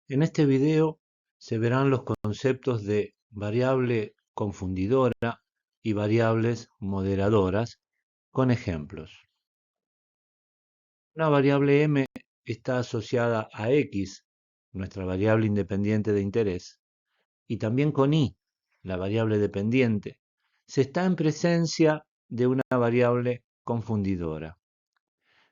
En este video se verán los conceptos de variable confundidora y variables moderadoras con ejemplos. Una variable m está asociada a x, nuestra variable independiente de interés, y también con y, la variable dependiente. Se está en presencia de una variable confundidora.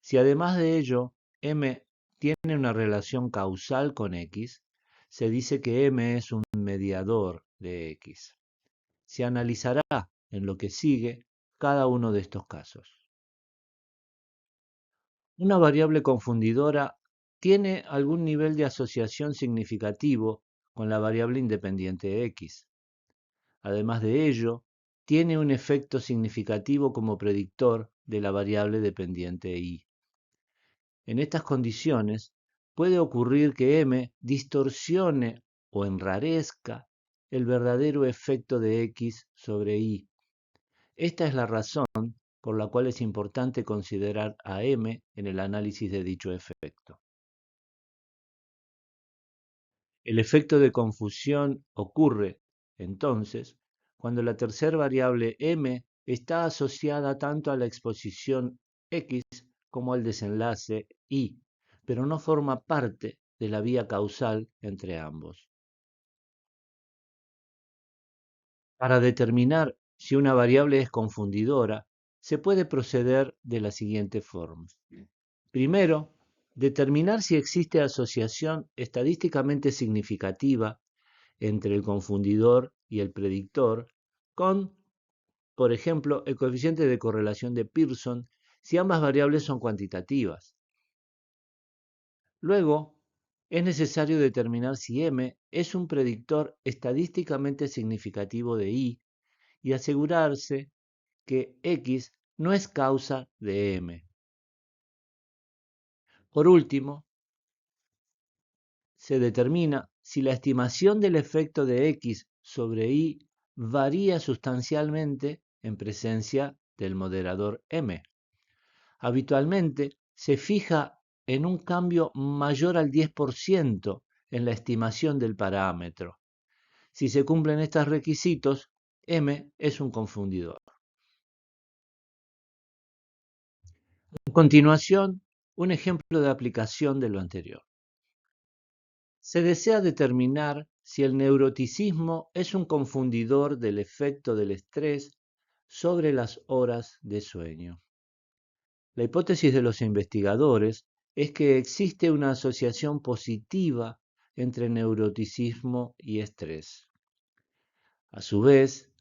Si además de ello m tiene una relación causal con x, se dice que m es un mediador de x. Se analizará en lo que sigue cada uno de estos casos. Una variable confundidora tiene algún nivel de asociación significativo con la variable independiente x. Además de ello, tiene un efecto significativo como predictor de la variable dependiente y. En estas condiciones, puede ocurrir que m distorsione o enrarezca el verdadero efecto de x sobre y. Esta es la razón por la cual es importante considerar a m en el análisis de dicho efecto. El efecto de confusión ocurre, entonces, cuando la tercera variable m está asociada tanto a la exposición x como al desenlace y, pero no forma parte de la vía causal entre ambos. Para determinar si una variable es confundidora, se puede proceder de la siguiente forma. Primero, determinar si existe asociación estadísticamente significativa entre el confundidor y el predictor con, por ejemplo, el coeficiente de correlación de Pearson si ambas variables son cuantitativas. Luego, es necesario determinar si m es un predictor estadísticamente significativo de y asegurarse que x no es causa de m. Por último, se determina si la estimación del efecto de x sobre y varía sustancialmente en presencia del moderador m. Habitualmente se fija en un cambio mayor al 10% en la estimación del parámetro. Si se cumplen estos requisitos, m es un confundidor. A continuación, un ejemplo de aplicación de lo anterior. Se desea determinar si el neuroticismo es un confundidor del efecto del estrés sobre las horas de sueño. La hipótesis de los investigadores es que existe una asociación positiva entre neuroticismo y estrés. A su vez,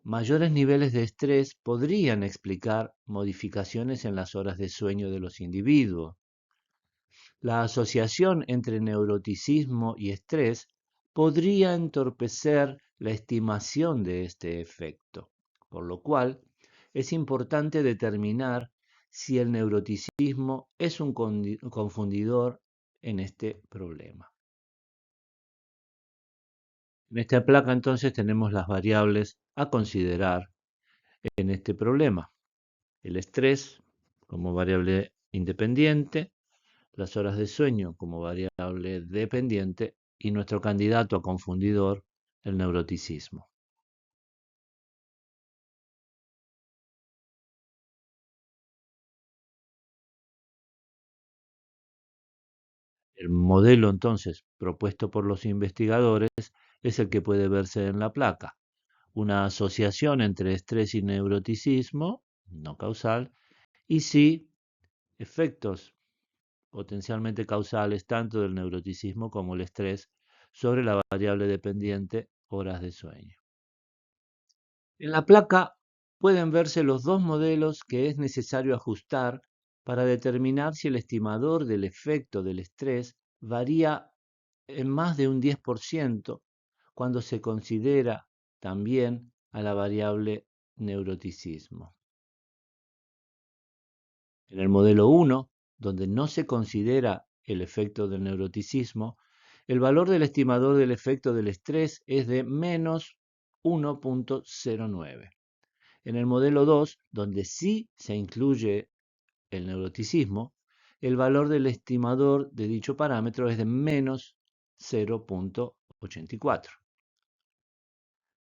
mayores niveles de estrés podrían explicar modificaciones en las horas de sueño de los individuos. La asociación entre neuroticismo y estrés podría entorpecer la estimación de este efecto, por lo cual es importante determinar si el neuroticismo es un confundidor en este problema. En esta placa entonces tenemos las variables a considerar en este problema. El estrés como variable independiente, las horas de sueño como variable dependiente y nuestro candidato a confundidor, el neuroticismo. El modelo entonces propuesto por los investigadores es el que puede verse en la placa. Una asociación entre estrés y neuroticismo, no causal, y sí efectos potencialmente causales tanto del neuroticismo como el estrés sobre la variable dependiente horas de sueño. En la placa pueden verse los dos modelos que es necesario ajustar para determinar si el estimador del efecto del estrés varía en más de un 10% cuando se considera también a la variable neuroticismo. En el modelo 1, donde no se considera el efecto del neuroticismo, el valor del estimador del efecto del estrés es de menos 1.09. En el modelo 2, donde sí se incluye el neuroticismo, el valor del estimador de dicho parámetro es de menos 0,84.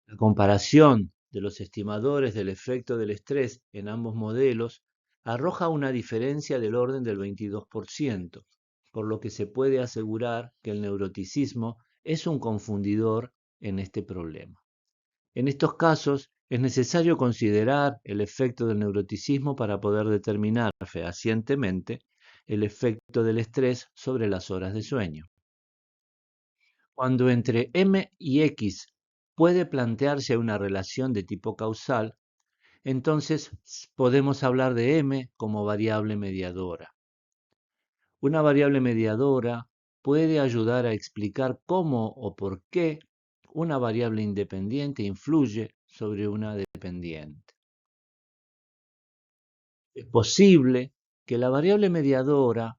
La comparación de los estimadores del efecto del estrés en ambos modelos arroja una diferencia del orden del 22%, por lo que se puede asegurar que el neuroticismo es un confundidor en este problema. En estos casos, es necesario considerar el efecto del neuroticismo para poder determinar fehacientemente el efecto del estrés sobre las horas de sueño. Cuando entre M y X puede plantearse una relación de tipo causal, entonces podemos hablar de M como variable mediadora. Una variable mediadora puede ayudar a explicar cómo o por qué una variable independiente influye sobre una dependiente. Es posible que la variable mediadora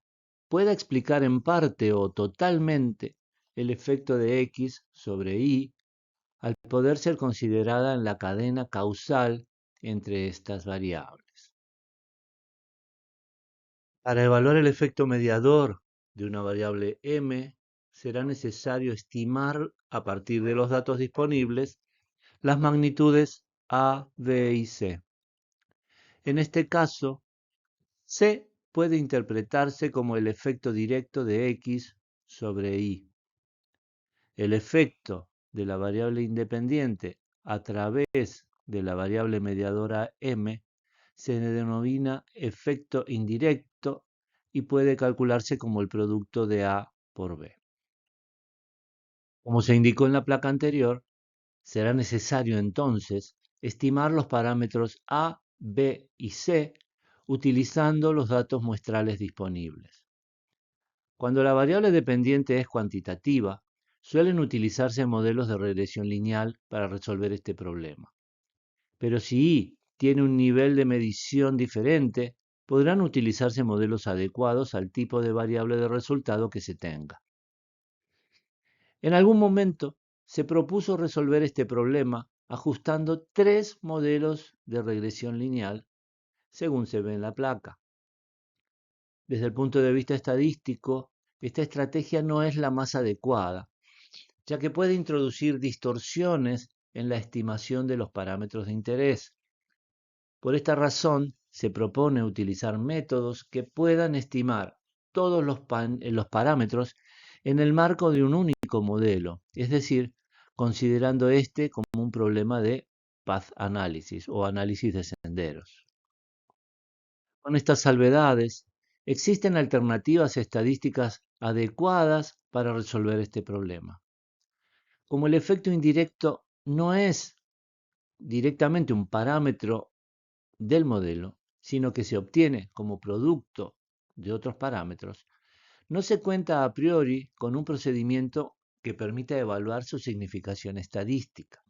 pueda explicar en parte o totalmente el efecto de X sobre Y al poder ser considerada en la cadena causal entre estas variables. Para evaluar el efecto mediador de una variable M, será necesario estimar a partir de los datos disponibles las magnitudes A, B y C. En este caso, C puede interpretarse como el efecto directo de X sobre Y. El efecto de la variable independiente a través de la variable mediadora M se denomina efecto indirecto y puede calcularse como el producto de A por B. Como se indicó en la placa anterior, será necesario entonces estimar los parámetros A, B y C utilizando los datos muestrales disponibles. Cuando la variable dependiente es cuantitativa, suelen utilizarse modelos de regresión lineal para resolver este problema. Pero si Y tiene un nivel de medición diferente, podrán utilizarse modelos adecuados al tipo de variable de resultado que se tenga. En algún momento se propuso resolver este problema ajustando 3 modelos de regresión lineal, según se ve en la placa. Desde el punto de vista estadístico, esta estrategia no es la más adecuada, ya que puede introducir distorsiones en la estimación de los parámetros de interés. Por esta razón, se propone utilizar métodos que puedan estimar todos los parámetros en el marco de un único modelo, es decir, considerando este como un problema de path analysis o análisis de senderos. Con estas salvedades, existen alternativas estadísticas adecuadas para resolver este problema. Como el efecto indirecto no es directamente un parámetro del modelo, sino que se obtiene como producto de otros parámetros, no se cuenta a priori con un procedimiento que permita evaluar su significación estadística.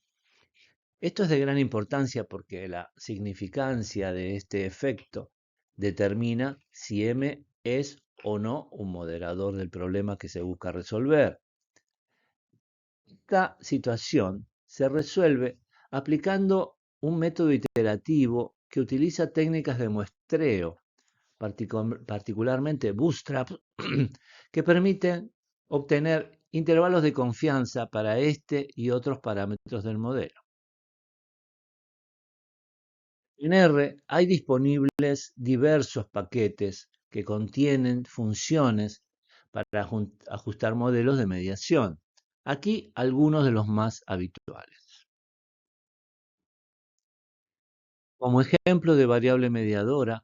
Esto es de gran importancia porque la significancia de este efecto determina si M es o no un moderador del problema que se busca resolver. Esta situación se resuelve aplicando un método iterativo que utiliza técnicas de muestreo, particularmente Bootstrap, que permiten obtener intervalos de confianza para este y otros parámetros del modelo. En R hay disponibles diversos paquetes que contienen funciones para ajustar modelos de mediación. Aquí algunos de los más habituales. Como ejemplo de variable mediadora,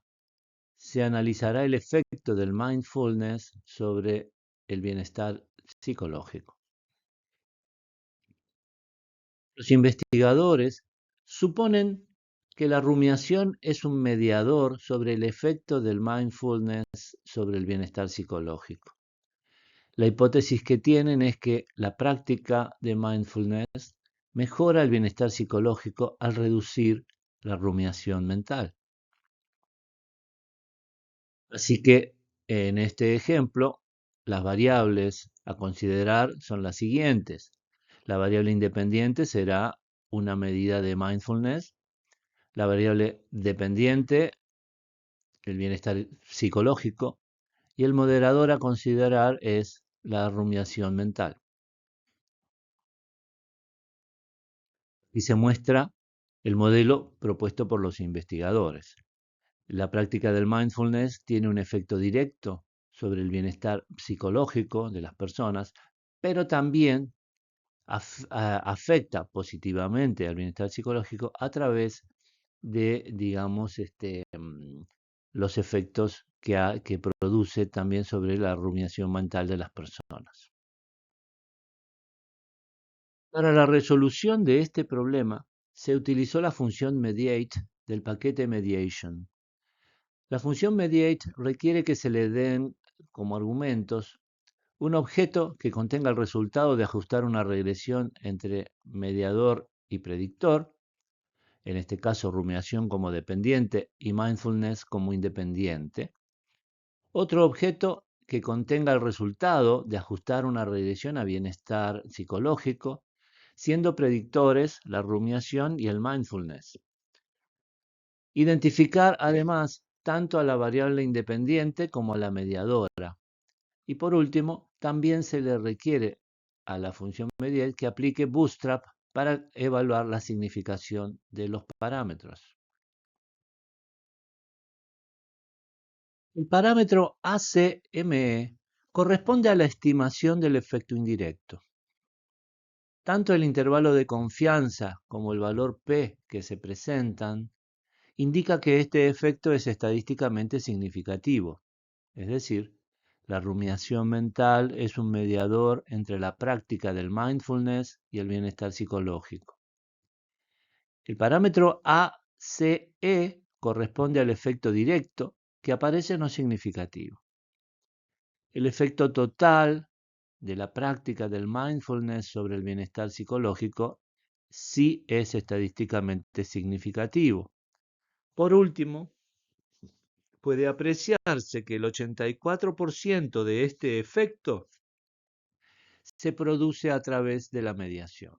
se analizará el efecto del mindfulness sobre el bienestar psicológico. Los investigadores suponen que la rumiación es un mediador sobre el efecto del mindfulness sobre el bienestar psicológico. La hipótesis que tienen es que la práctica de mindfulness mejora el bienestar psicológico al reducir la rumiación mental. Así que en este ejemplo, las variables a considerar son las siguientes. La variable independiente será una medida de mindfulness. La variable dependiente, el bienestar psicológico. Y el moderador a considerar es la rumiación mental. y se muestra el modelo propuesto por los investigadores. La práctica del mindfulness tiene un efecto directo sobre el bienestar psicológico de las personas, pero también afecta positivamente al bienestar psicológico a través de, digamos, los efectos que produce también sobre la rumiación mental de las personas. Para la resolución de este problema, se utilizó la función mediate del paquete mediation. La función mediate requiere que se le den como argumentos un objeto que contenga el resultado de ajustar una regresión entre mediador y predictor, en este caso rumiación como dependiente y mindfulness como independiente. Otro objeto que contenga el resultado de ajustar una regresión a bienestar psicológico, siendo predictores la rumiación y el mindfulness. Identificar además tanto a la variable independiente como a la mediadora. Y por último, también se le requiere a la función mediate que aplique Bootstrap para evaluar la significación de los parámetros. El parámetro ACME corresponde a la estimación del efecto indirecto. Tanto el intervalo de confianza como el valor P que se presentan indica que este efecto es estadísticamente significativo, es decir, la rumiación mental es un mediador entre la práctica del mindfulness y el bienestar psicológico. El parámetro ACE corresponde al efecto directo que aparece no significativo. El efecto total de la práctica del mindfulness sobre el bienestar psicológico sí es estadísticamente significativo. Por último, puede apreciarse que el 84% de este efecto se produce a través de la mediación.